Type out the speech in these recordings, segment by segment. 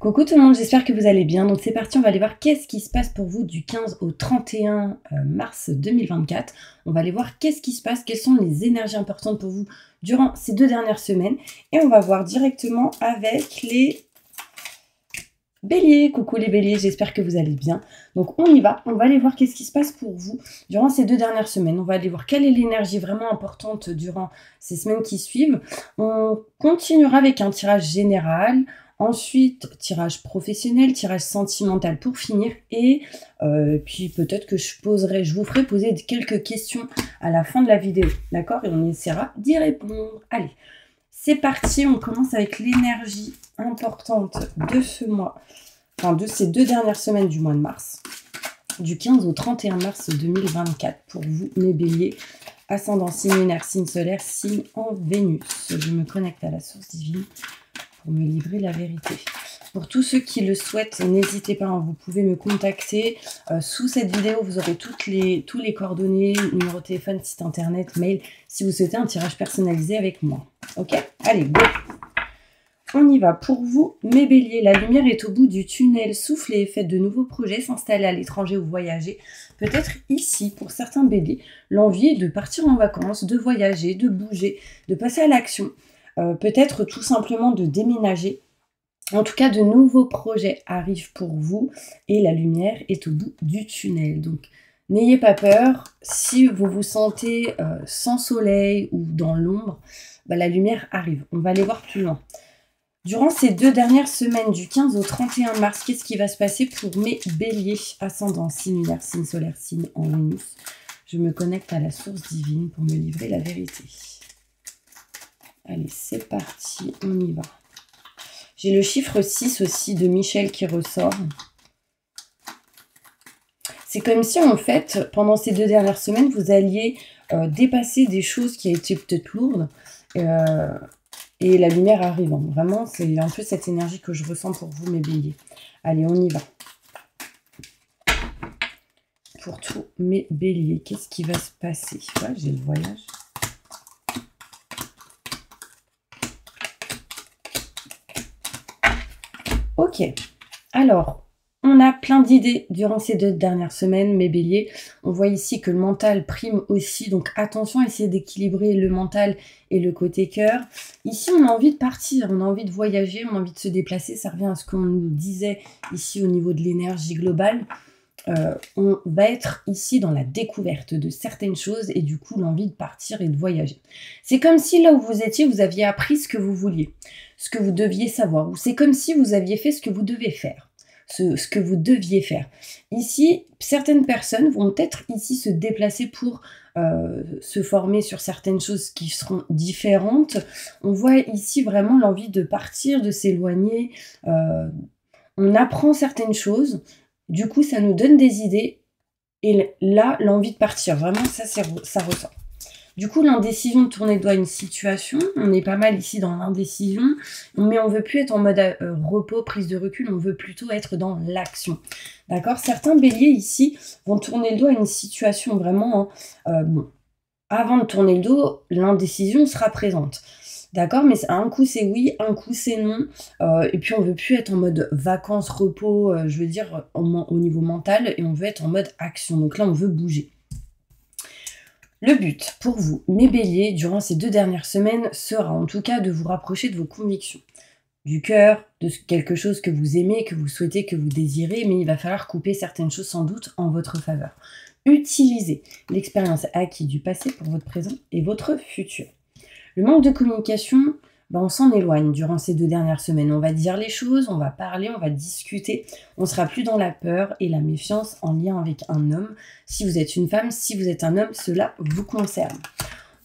Coucou tout le monde, j'espère que vous allez bien. Donc c'est parti, on va aller voir qu'est-ce qui se passe pour vous du 15 au 31 mars 2024. On va aller voir qu'est-ce qui se passe, quelles sont les énergies importantes pour vous durant ces 2 dernières semaines. Et on va voir directement avec les béliers. Coucou les béliers, j'espère que vous allez bien. Donc on y va, on va aller voir qu'est-ce qui se passe pour vous durant ces 2 dernières semaines. On va aller voir quelle est l'énergie vraiment importante durant ces semaines qui suivent. On continuera avec un tirage général. Ensuite, tirage professionnel, tirage sentimental pour finir. Et puis peut-être que je vous ferai poser quelques questions à la fin de la vidéo. D'accord? Et on essaiera d'y répondre. Allez, c'est parti. On commence avec l'énergie importante de ce mois. Enfin, de ces 2 dernières semaines du mois de mars. Du 15 au 31 mars 2024. Pour vous, mes béliers. Ascendant, signe lunaire, signe solaire, signe en Vénus. Je me connecte à la source divine pour me livrer la vérité. Pour tous ceux qui le souhaitent, n'hésitez pas, hein, vous pouvez me contacter. Sous cette vidéo, vous aurez tous les coordonnées, numéro de téléphone, site internet, mail, si vous souhaitez un tirage personnalisé avec moi. Ok? Allez, go! On y va. Pour vous, mes béliers, la lumière est au bout du tunnel. Soufflez, faites de nouveaux projets, s'installer à l'étranger ou voyager. Peut-être ici, pour certains béliers, l'envie est de partir en vacances, de voyager, de bouger, de passer à l'action. Peut-être tout simplement de déménager. En tout cas, de nouveaux projets arrivent pour vous et la lumière est au bout du tunnel. Donc, n'ayez pas peur. Si vous vous sentez sans soleil ou dans l'ombre, la lumière arrive. On va aller voir plus loin. Durant ces 2 dernières semaines, du 15 au 31 mars, qu'est-ce qui va se passer pour mes béliers? Ascendant, signe lunaire, signe solaire, signe en Vénus. Je me connecte à la source divine pour me livrer la vérité. Allez, c'est parti, on y va. J'ai le chiffre 6 aussi de Michel qui ressort. C'est comme si, en fait, pendant ces 2 dernières semaines, vous alliez dépasser des choses qui étaient peut-être lourdes. Et la lumière arrive. Vraiment, c'est un peu cette énergie que je ressens pour vous, mes béliers. Allez, on y va. Pour tous mes béliers, qu'est-ce qui va se passer? Ouais, j'ai le voyage. Ok, alors, on a plein d'idées durant ces 2 dernières semaines, mes béliers. On voit ici que le mental prime aussi, donc attention à essayer d'équilibrer le mental et le côté cœur. Ici, on a envie de partir, on a envie de voyager, on a envie de se déplacer. Ça revient à ce qu'on nous disait ici au niveau de l'énergie globale. On va être ici dans la découverte de certaines choses et du coup l'envie de partir et de voyager. C'est comme si là où vous étiez, vous aviez appris ce que vous vouliez, ce que vous deviez savoir, ou c'est comme si vous aviez fait ce que vous devez faire, ce que vous deviez faire. Ici, certaines personnes vont peut-être ici se déplacer pour se former sur certaines choses qui seront différentes. On voit ici vraiment l'envie de partir, de s'éloigner. On apprend certaines choses. Du coup, ça nous donne des idées. Et là, l'envie de partir. Vraiment, ça ressort. Du coup, l'indécision de tourner le doigt à une situation. On est pas mal ici dans l'indécision. Mais on ne veut plus être en mode repos, prise de recul. On veut plutôt être dans l'action. D'accord? Certains béliers ici vont tourner le dos à une situation vraiment... bon, avant de tourner le dos, l'indécision sera présente. D'accord, mais un coup c'est oui, un coup c'est non. Et puis on veut plus être en mode vacances, repos, je veux dire au niveau mental, et on veut être en mode action. Donc là, on veut bouger. Le but pour vous, mes béliers, durant ces 2 dernières semaines, sera en tout cas de vous rapprocher de vos convictions. Du cœur, de quelque chose que vous aimez, que vous souhaitez, que vous désirez, mais il va falloir couper certaines choses sans doute en votre faveur. Utilisez l'expérience acquise du passé pour votre présent et votre futur. Le manque de communication, on s'en éloigne durant ces 2 dernières semaines. On va dire les choses, on va parler, on va discuter. On ne sera plus dans la peur et la méfiance en lien avec un homme. Si vous êtes une femme, si vous êtes un homme, cela vous concerne.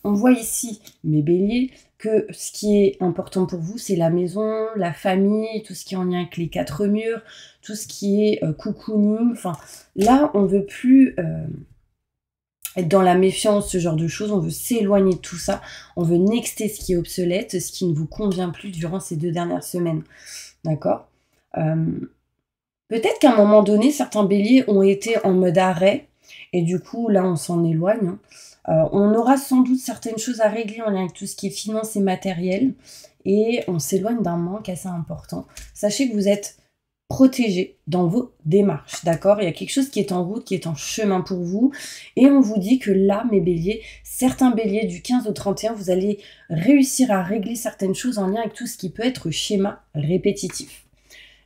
On voit ici, mes béliers, que ce qui est important pour vous, c'est la maison, la famille, tout ce qui est en lien avec les 4 murs, tout ce qui est cocooning. Enfin, là, on ne veut plus... être dans la méfiance, ce genre de choses, on veut s'éloigner de tout ça, on veut nexter ce qui est obsolète, ce qui ne vous convient plus durant ces 2 dernières semaines, d'accord? Peut-être qu'à un moment donné, certains béliers ont été en mode arrêt, et du coup, là, on s'en éloigne. On aura sans doute certaines choses à régler en lien avec tout ce qui est finance et matériel, et on s'éloigne d'un manque assez important. Sachez que vous êtes protégé dans vos démarches, d'accord? Il y a quelque chose qui est en route, qui est en chemin pour vous. Et on vous dit que là, mes béliers, certains béliers du 15 au 31, vous allez réussir à régler certaines choses en lien avec tout ce qui peut être schéma répétitif.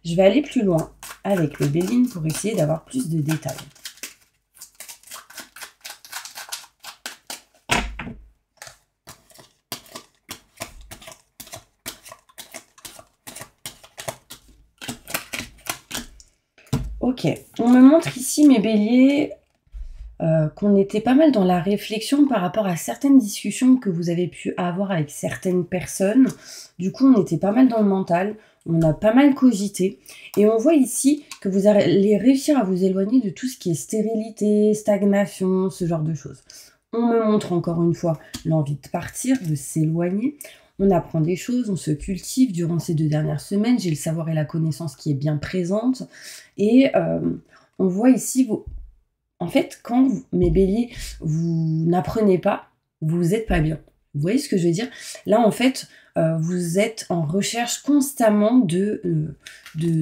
Je vais aller plus loin avec le Béline pour essayer d'avoir plus de détails. Ok, on me montre ici, mes béliers, qu'on était pas mal dans la réflexion par rapport à certaines discussions que vous avez pu avoir avec certaines personnes. Du coup, on était pas mal dans le mental, on a pas mal cogité. Et on voit ici que vous allez réussir à vous éloigner de tout ce qui est stérilité, stagnation, ce genre de choses. On me montre encore une fois l'envie de partir, de s'éloigner. On apprend des choses, on se cultive durant ces 2 dernières semaines. J'ai le savoir et la connaissance qui est bien présente. Et on voit ici, en fait, quand mes béliers, vous n'apprenez pas, vous n'êtes pas bien. Vous voyez ce que je veux dire? Là, en fait, vous êtes en recherche constamment de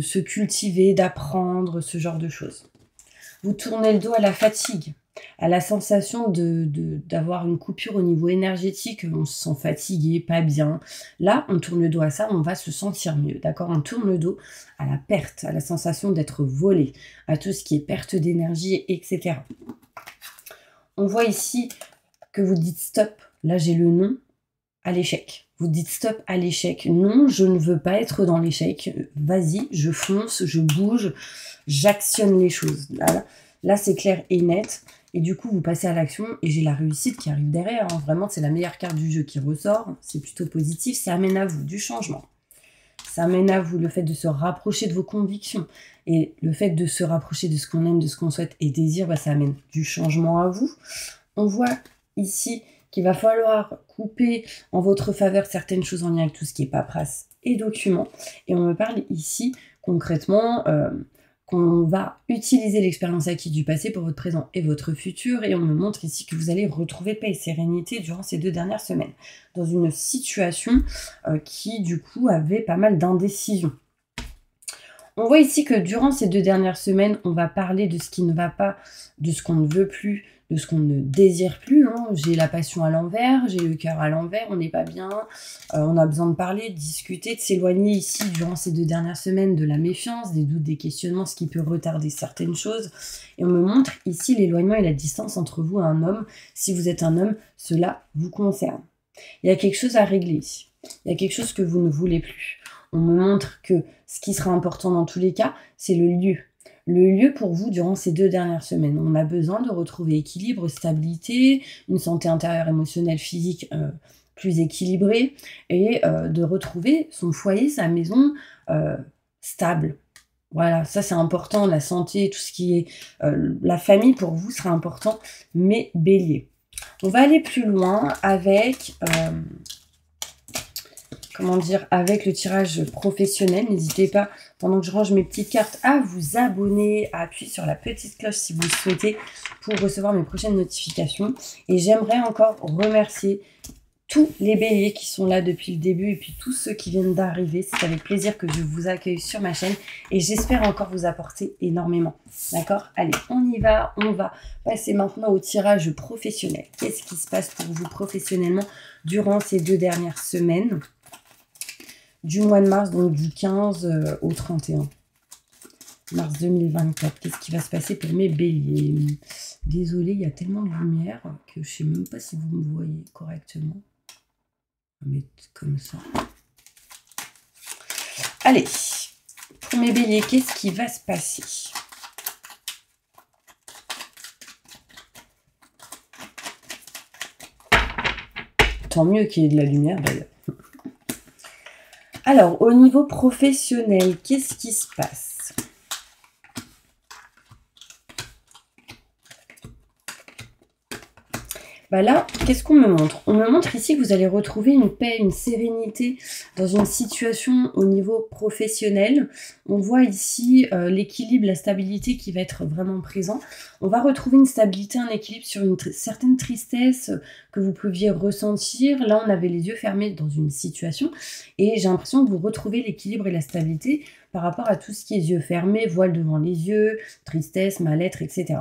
se cultiver, d'apprendre, ce genre de choses. Vous tournez le dos à la fatigue, à la sensation d'avoir une coupure au niveau énergétique, on se sent fatigué, pas bien. Là, on tourne le dos à ça, on va se sentir mieux, d'accord? On tourne le dos à la perte, à la sensation d'être volé, à tout ce qui est perte d'énergie, etc. On voit ici que vous dites stop, là j'ai le non à l'échec. Vous dites stop à l'échec. Non, je ne veux pas être dans l'échec. Vas-y, je fonce, je bouge, j'actionne les choses. Là c'est clair et net. Et du coup, vous passez à l'action et j'ai la réussite qui arrive derrière. Hein. Vraiment, c'est la meilleure carte du jeu qui ressort. C'est plutôt positif. Ça amène à vous du changement. Ça amène à vous le fait de se rapprocher de vos convictions. Et le fait de se rapprocher de ce qu'on aime, de ce qu'on souhaite et désire, bah, ça amène du changement à vous. On voit ici qu'il va falloir couper en votre faveur certaines choses en lien avec tout ce qui est paperasse et documents. Et on me parle ici concrètement qu'on va utiliser l'expérience acquise du passé pour votre présent et votre futur. Et on me montre ici que vous allez retrouver paix et sérénité durant ces 2 dernières semaines, dans une situation qui, du coup, avait pas mal d'indécision. On voit ici que durant ces 2 dernières semaines, on va parler de ce qui ne va pas, de ce qu'on ne veut plus, de ce qu'on ne désire plus. Hein. J'ai la passion à l'envers, j'ai le cœur à l'envers, on n'est pas bien. On a besoin de parler, de discuter, de s'éloigner ici durant ces 2 dernières semaines de la méfiance, des doutes, des questionnements, ce qui peut retarder certaines choses. Et on me montre ici l'éloignement et la distance entre vous et un homme. Si vous êtes un homme, cela vous concerne. Il y a quelque chose à régler ici. Il y a quelque chose que vous ne voulez plus. On me montre que ce qui sera important dans tous les cas, c'est le lieu. Le lieu pour vous durant ces 2 dernières semaines. On a besoin de retrouver équilibre, stabilité, une santé intérieure, émotionnelle, physique plus équilibrée et de retrouver son foyer, sa maison stable. Voilà, ça c'est important, la santé, tout ce qui est la famille pour vous sera important, mais bélier. On va aller plus loin avec... comment dire, avec le tirage professionnel. N'hésitez pas, pendant que je range mes petites cartes, à vous abonner, à appuyer sur la petite cloche si vous le souhaitez pour recevoir mes prochaines notifications. Et j'aimerais encore remercier tous les béliers qui sont là depuis le début et puis tous ceux qui viennent d'arriver. C'est avec plaisir que je vous accueille sur ma chaîne et j'espère encore vous apporter énormément. D'accord? Allez, on y va. On va passer maintenant au tirage professionnel. Qu'est-ce qui se passe pour vous professionnellement durant ces 2 dernières semaines? Du mois de mars, donc du 15 au 31 mars 2024. Qu'est-ce qui va se passer pour mes béliers? Désolée, il y a tellement de lumière que je ne sais même pas si vous me voyez correctement. On va mettre comme ça. Allez, pour mes béliers, qu'est-ce qui va se passer? Tant mieux qu'il y ait de la lumière d'ailleurs. Alors, au niveau professionnel, qu'est-ce qui se passe? Bah là, qu'est-ce qu'on me montre? On me montre ici que vous allez retrouver une paix, une sérénité dans une situation au niveau professionnel. On voit ici l'équilibre, la stabilité qui va être vraiment présent. On va retrouver une stabilité, un équilibre sur une certaine tristesse que vous pouviez ressentir. Là, on avait les yeux fermés dans une situation et j'ai l'impression que vous retrouvez l'équilibre et la stabilité par rapport à tout ce qui est yeux fermés, voile devant les yeux, tristesse, mal-être, etc.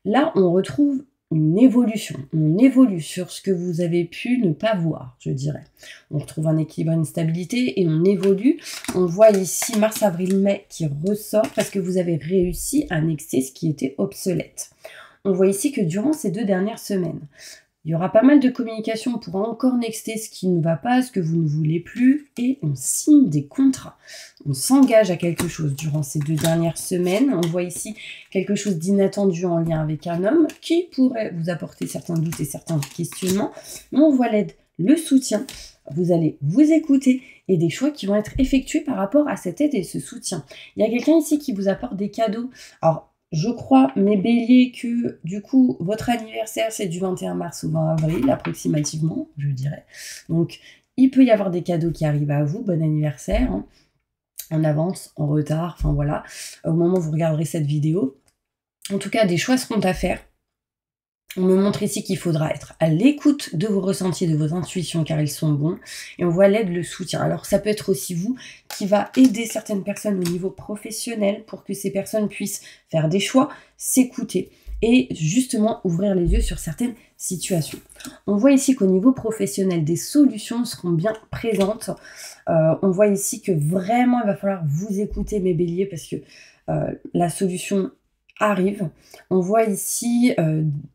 Là, on retrouve une évolution. On évolue sur ce que vous avez pu ne pas voir, je dirais. On retrouve un équilibre, une stabilité et on évolue. On voit ici mars, avril, mai qui ressort parce que vous avez réussi à nexter ce qui était obsolète. On voit ici que durant ces 2 dernières semaines, il y aura pas mal de communication pour encore nexter ce qui ne va pas, ce que vous ne voulez plus, et on signe des contrats. On s'engage à quelque chose durant ces 2 dernières semaines. On voit ici quelque chose d'inattendu en lien avec un homme qui pourrait vous apporter certains doutes et certains questionnements. Mais on voit l'aide, le soutien. Vous allez vous écouter et des choix qui vont être effectués par rapport à cette aide et ce soutien. Il y a quelqu'un ici qui vous apporte des cadeaux. Alors, je crois, mes béliers, que du coup, votre anniversaire, c'est du 21 mars au 20 avril, approximativement, je dirais. Donc, il peut y avoir des cadeaux qui arrivent à vous. Bon anniversaire, hein, en avance, en retard, enfin voilà, au moment où vous regarderez cette vidéo. En tout cas, des choix seront à faire. On me montre ici qu'il faudra être à l'écoute de vos ressentis, de vos intuitions, car ils sont bons. Et on voit l'aide, le soutien. Alors, ça peut être aussi vous qui va aider certaines personnes au niveau professionnel pour que ces personnes puissent faire des choix, s'écouter et justement ouvrir les yeux sur certaines situations. On voit ici qu'au niveau professionnel, des solutions seront bien présentes. On voit ici que vraiment, il va falloir vous écouter, mes béliers, parce que la solution arrive. On voit ici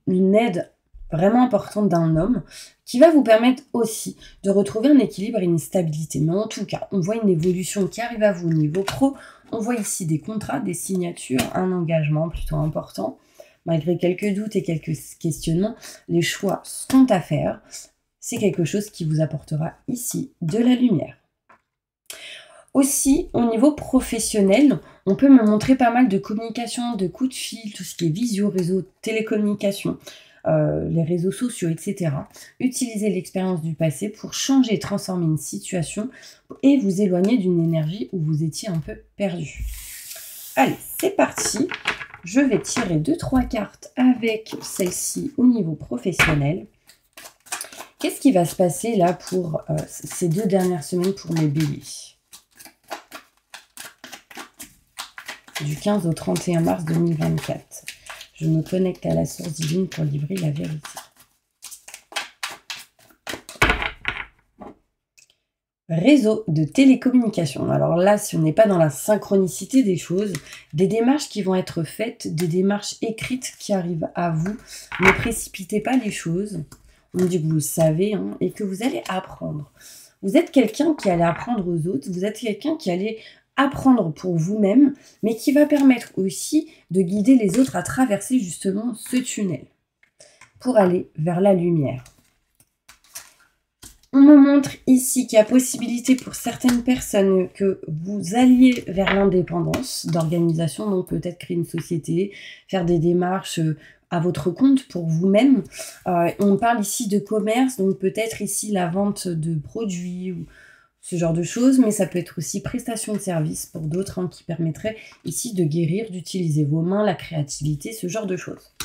une aide vraiment importante d'un homme qui va vous permettre aussi de retrouver un équilibre et une stabilité. Mais en tout cas, on voit une évolution qui arrive à vous au niveau pro. On voit ici des contrats, des signatures, un engagement plutôt important. Malgré quelques doutes et quelques questionnements, les choix sont à faire. C'est quelque chose qui vous apportera ici de la lumière. Aussi, au niveau professionnel, on peut me montrer pas mal de communication, de coups de fil, tout ce qui est visio, réseau, télécommunication, les réseaux sociaux, etc. Utilisez l'expérience du passé pour changer et transformer une situation et vous éloigner d'une énergie où vous étiez un peu perdu. Allez, c'est parti. Je vais tirer 2-3 cartes avec celle-ci au niveau professionnel. Qu'est-ce qui va se passer là pour ces 2 dernières semaines pour mes béliers ? Du 15 au 31 mars 2024. Je me connecte à la source divine pour livrer la vérité. Réseau de télécommunication. Alors là, si on n'est pas dans la synchronicité des choses, des démarches qui vont être faites, des démarches écrites qui arrivent à vous. Ne précipitez pas les choses. On dit que vous savez et que vous allez apprendre. Vous êtes quelqu'un qui allait apprendre aux autres. Vous êtes quelqu'un qui allait apprendre pour vous-même, mais qui va permettre aussi de guider les autres à traverser justement ce tunnel pour aller vers la lumière. On me montre ici qu'il y a possibilité pour certaines personnes que vous alliez vers l'indépendance d'organisation, donc peut-être créer une société, faire des démarches à votre compte pour vous-même. On parle ici de commerce, donc peut-être ici la vente de produits ou ce genre de choses, mais ça peut être aussi prestation de service pour d'autres qui permettraient ici de guérir, d'utiliser vos mains, la créativité, ce genre de choses.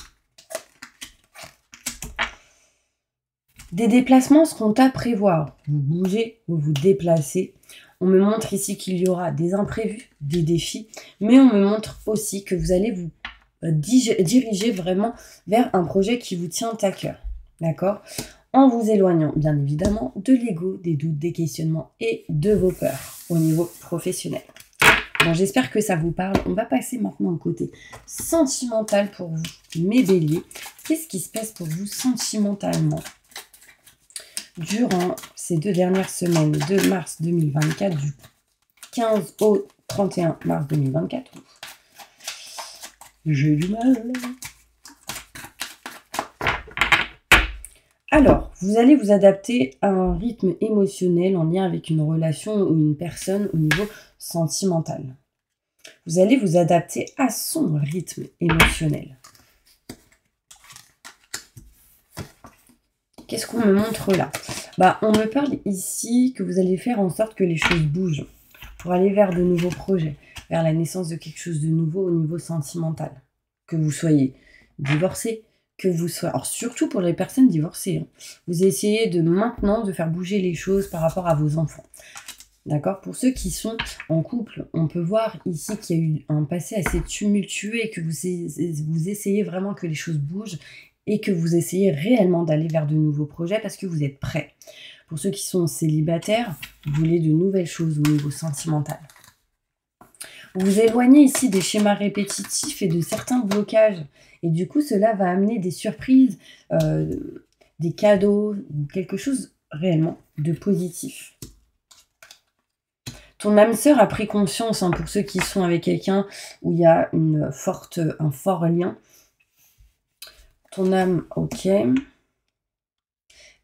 Des déplacements seront à prévoir. Vous bougez, vous vous déplacez. On me montre ici qu'il y aura des imprévus, des défis, mais on me montre aussi que vous allez vous diriger vraiment vers un projet qui vous tient à cœur. D'accord ? En vous éloignant bien évidemment de l'ego, des doutes, des questionnements et de vos peurs au niveau professionnel. Bon, j'espère que ça vous parle. On va passer maintenant au côté sentimental pour vous, mes béliers. Qu'est-ce qui se passe pour vous sentimentalement durant ces 2 dernières semaines de mars 2024, du 15 au 31 mars 2024 ? J'ai du mal. Alors, vous allez vous adapter à un rythme émotionnel en lien avec une relation ou une personne au niveau sentimental. Vous allez vous adapter à son rythme émotionnel. Qu'est-ce qu'on me montre là ? On me parle ici que vous allez faire en sorte que les choses bougent pour aller vers de nouveaux projets, vers la naissance de quelque chose de nouveau au niveau sentimental. Que vous soyez divorcé, que vous soyez... Alors surtout pour les personnes divorcées, vous essayez de maintenant de faire bouger les choses par rapport à vos enfants. D'accord? Pour ceux qui sont en couple, on peut voir ici qu'il y a eu un passé assez tumultueux et que vous essayez vraiment que les choses bougent et que vous essayez réellement d'aller vers de nouveaux projets parce que vous êtes prêts. Pour ceux qui sont célibataires, vous voulez de nouvelles choses au niveau sentimental. Vous vous éloignez ici des schémas répétitifs et de certains blocages. Et du coup, cela va amener des surprises, des cadeaux, quelque chose réellement de positif. Ton âme sœur a pris conscience, hein, pour ceux qui sont avec quelqu'un où il y a un fort lien. Ton âme, ok.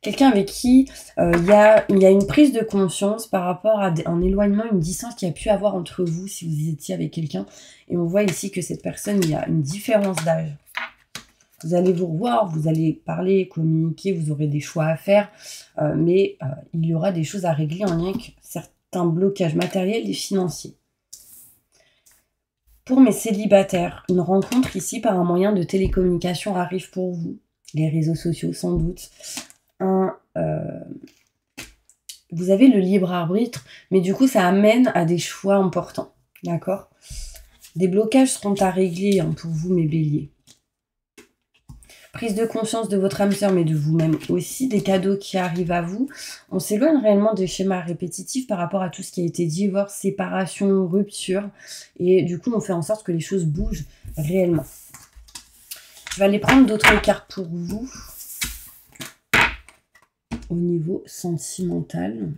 Quelqu'un avec qui il y a une prise de conscience par rapport à un éloignement, une distance qu'il y a pu avoir entre vous si vous étiez avec quelqu'un. Et on voit ici que cette personne, il y a une différence d'âge. Vous allez vous revoir, vous allez parler, communiquer, vous aurez des choix à faire, mais il y aura des choses à régler en lien avec certains blocages matériels et financiers. Pour mes célibataires, une rencontre ici par un moyen de télécommunication arrive pour vous. Les réseaux sociaux sans doute. Vous avez le libre arbitre, mais du coup ça amène à des choix importants. D'accord? Des blocages seront à régler, hein, pour vous mes béliers. Prise de conscience de votre âme sœur, mais de vous-même aussi, des cadeaux qui arrivent à vous. On s'éloigne réellement des schémas répétitifs par rapport à tout ce qui a été divorce, séparation, rupture. Et du coup, on fait en sorte que les choses bougent réellement. Je vais aller prendre d'autres cartes pour vous. Au niveau sentimental.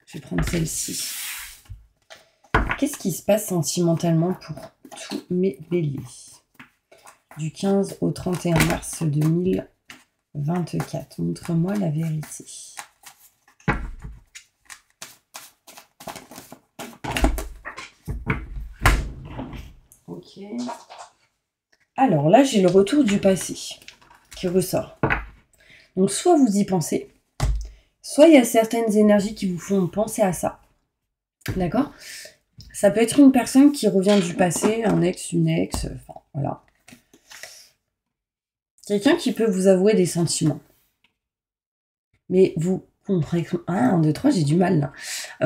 Je vais prendre celle-ci. Qu'est-ce qui se passe sentimentalement pour tous mes béliers? Du 15 au 31 mars 2024. Montre-moi la vérité. Ok. Alors là, j'ai le retour du passé qui ressort. Donc, soit vous y pensez, soit il y a certaines énergies qui vous font penser à ça. D'accord? Ça peut être une personne qui revient du passé, un ex, une ex, enfin, voilà. Quelqu'un qui peut vous avouer des sentiments. Mais vous, concrètement... 1, 2, 3, j'ai du mal là.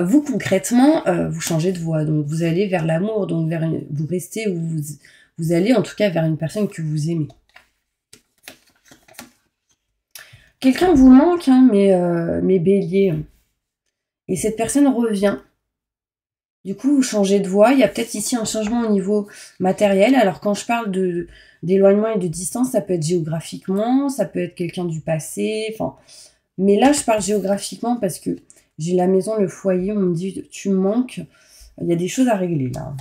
Vous, concrètement, vous changez de voie. Donc, vous allez vers l'amour, donc vous restez où vous allez, en tout cas, vers une personne que vous aimez. Quelqu'un vous manque, hein, mes béliers. Et cette personne revient. Du coup, vous changez de voie. Il y a peut-être ici un changement au niveau matériel. Alors, quand je parle d'éloignement et de distance, ça peut être géographiquement, ça peut être quelqu'un du passé. Enfin, mais là, je parle géographiquement parce que j'ai la maison, le foyer. On me dit, tu me manques. Il y a des choses à régler, là.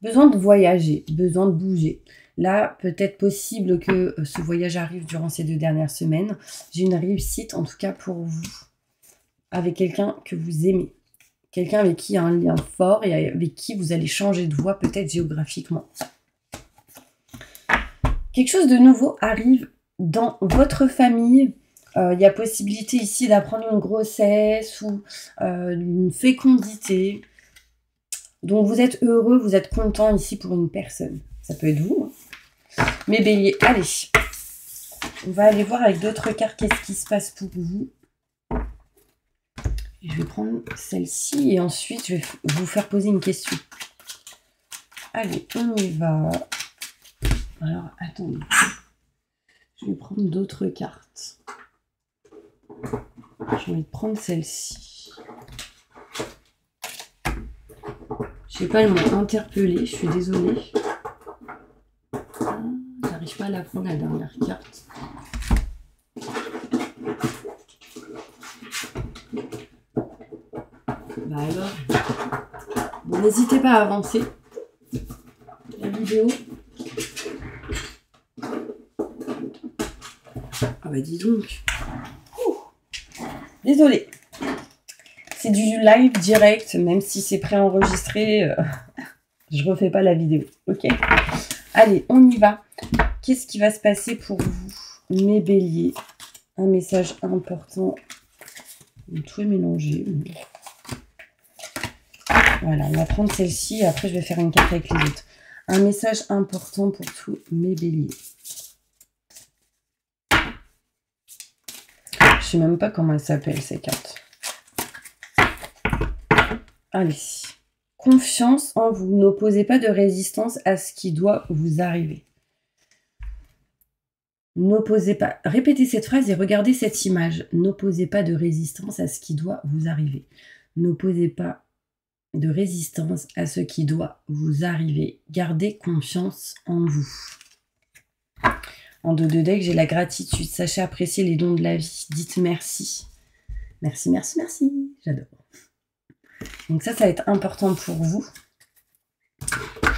Besoin de voyager, besoin de bouger. Là, peut-être possible que ce voyage arrive durant ces 2 dernières semaines. J'ai une réussite, en tout cas pour vous, avec quelqu'un que vous aimez. Quelqu'un avec qui il y a un lien fort et avec qui vous allez changer de voie, peut-être géographiquement. Quelque chose de nouveau arrive dans votre famille. Il y a possibilité ici d'apprendre une grossesse ou une fécondité. Donc, vous êtes heureux, vous êtes content ici pour une personne. Ça peut être vous, hein. Mes béliers, allez. On va aller voir avec d'autres cartes qu'est-ce qui se passe pour vous. Je vais prendre celle-ci et ensuite, je vais vous faire poser une question. Allez, on y va. Alors, attendez. Je vais prendre d'autres cartes. Je vais prendre celle-ci. Je sais pas, elles m'ont interpellée, je suis désolée. J'arrive pas à la prendre, la dernière carte. Bah alors, bon, n'hésitez pas à avancer la vidéo. Ah bah dis donc. Désolée. C'est du live direct, même si c'est préenregistré, je refais pas la vidéo, ok? Allez, on y va. Qu'est-ce qui va se passer pour vous, mes béliers? Un message important. Tout est mélangé. Voilà, on va prendre celle-ci. Après, je vais faire une carte avec les autres. Un message important pour tous mes béliers. Je sais même pas comment elle s'appelle, ces cartes. Allez. Confiance en vous. N'opposez pas de résistance à ce qui doit vous arriver. N'opposez pas. Répétez cette phrase et regardez cette image. N'opposez pas de résistance à ce qui doit vous arriver. N'opposez pas de résistance à ce qui doit vous arriver. Gardez confiance en vous. En dos de deck, j'ai la gratitude. Sachez apprécier les dons de la vie. Dites merci. Merci, merci, merci. J'adore. Donc ça va être important pour vous.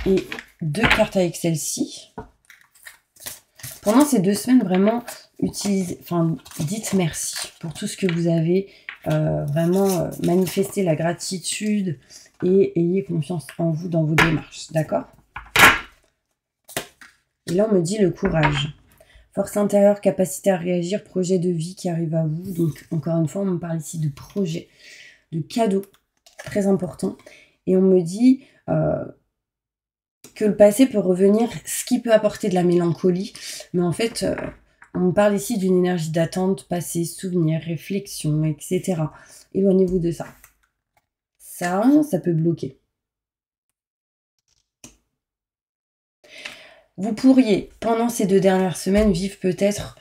Et 2 cartes avec celle-ci. Pendant ces 2 semaines, vraiment, dites merci pour tout ce que vous avez. Vraiment, manifestez la gratitude et ayez confiance en vous dans vos démarches. D'accord? Et là, on me dit le courage. Force intérieure, capacité à réagir, projet de vie qui arrive à vous. Donc, encore une fois, on me parle ici de projet, de cadeau, très important. Et on me dit que le passé peut revenir, ce qui peut apporter de la mélancolie. Mais en fait, on me parle ici d'une énergie d'attente, passé, souvenir, réflexion, etc. Éloignez-vous de ça. Ça peut bloquer. Vous pourriez, pendant ces 2 dernières semaines, vivre peut-être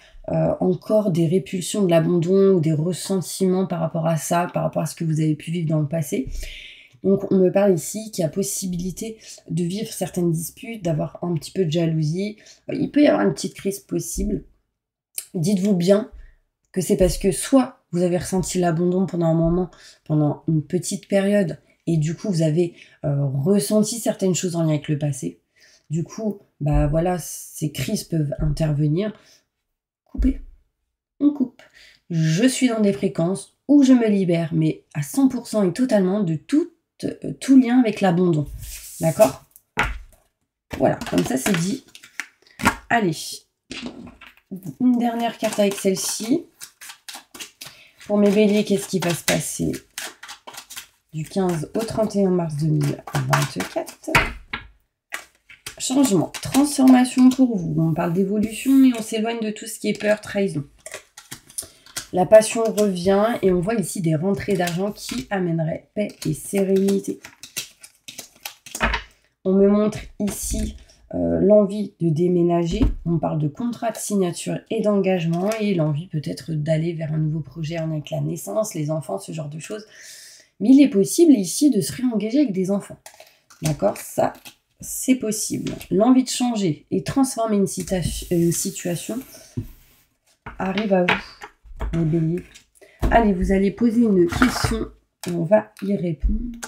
encore des répulsions de l'abandon ou des ressentiments par rapport à ça, par rapport à ce que vous avez pu vivre dans le passé. Donc, on me parle ici qu'il y a possibilité de vivre certaines disputes, d'avoir un petit peu de jalousie. Il peut y avoir une petite crise possible. Dites-vous bien que c'est parce que soit vous avez ressenti l'abandon pendant un moment, pendant une petite période, et du coup, vous avez ressenti certaines choses en lien avec le passé. Du coup, bah voilà, ces crises peuvent intervenir. Coupez. On coupe. Je suis dans des fréquences où je me libère, mais à 100% et totalement de tout lien avec l'abandon. D'accord? Voilà, comme ça c'est dit. Allez, une dernière carte avec celle-ci. Pour mes béliers, qu'est-ce qui va se passer du 15 au 31 mars 2024? Changement, transformation pour vous. On parle d'évolution et on s'éloigne de tout ce qui est peur, trahison. La passion revient et on voit ici des rentrées d'argent qui amèneraient paix et sérénité. On me montre ici l'envie de déménager. On parle de contrat de signature et d'engagement et l'envie peut-être d'aller vers un nouveau projet en lien avec la naissance, les enfants, ce genre de choses. Mais il est possible ici de se réengager avec des enfants. D'accord? Ça, c'est possible. L'envie de changer et transformer une situation arrive à vous, les béliers. Allez, vous allez poser une question et on va y répondre.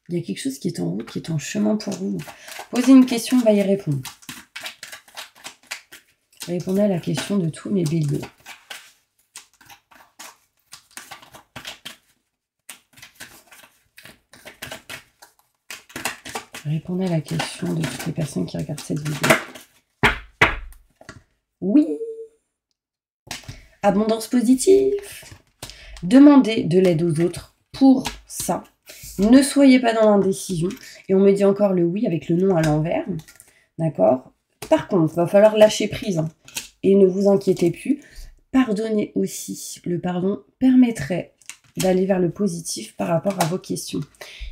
Il y a quelque chose qui est en route, qui est en chemin pour vous. Posez une question, on va y répondre. Répondez à la question de tous mes béliers. Répondez à la question de toutes les personnes qui regardent cette vidéo. Oui. Abondance positive. Demandez de l'aide aux autres pour ça. Ne soyez pas dans l'indécision. Et on me dit encore le oui avec le non à l'envers. D'accord? Par contre, il va falloir lâcher prise. Hein, et ne vous inquiétez plus. Pardonnez aussi. Le pardon permettrait d'aller vers le positif par rapport à vos questions.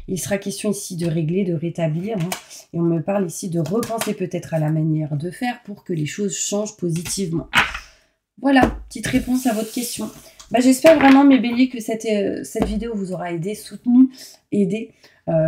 Il sera question ici de régler, de rétablir. Hein, et on me parle ici de repenser peut-être à la manière de faire pour que les choses changent positivement. Voilà, petite réponse à votre question. Bah, j'espère vraiment, mes béliers, que cette vidéo vous aura aidé, soutenu, aidé,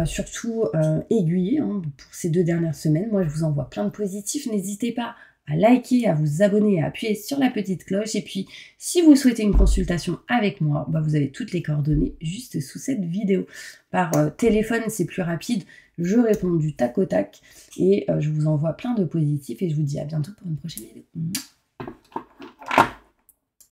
surtout aiguillé hein, pour ces 2 dernières semaines. Moi, je vous envoie plein de positifs. N'hésitez pas à liker, à vous abonner, à appuyer sur la petite cloche. Et puis, si vous souhaitez une consultation avec moi, bah, vous avez toutes les coordonnées juste sous cette vidéo. Par téléphone, c'est plus rapide. Je réponds du tac au tac. Et je vous envoie plein de positifs. Et je vous dis à bientôt pour une prochaine vidéo.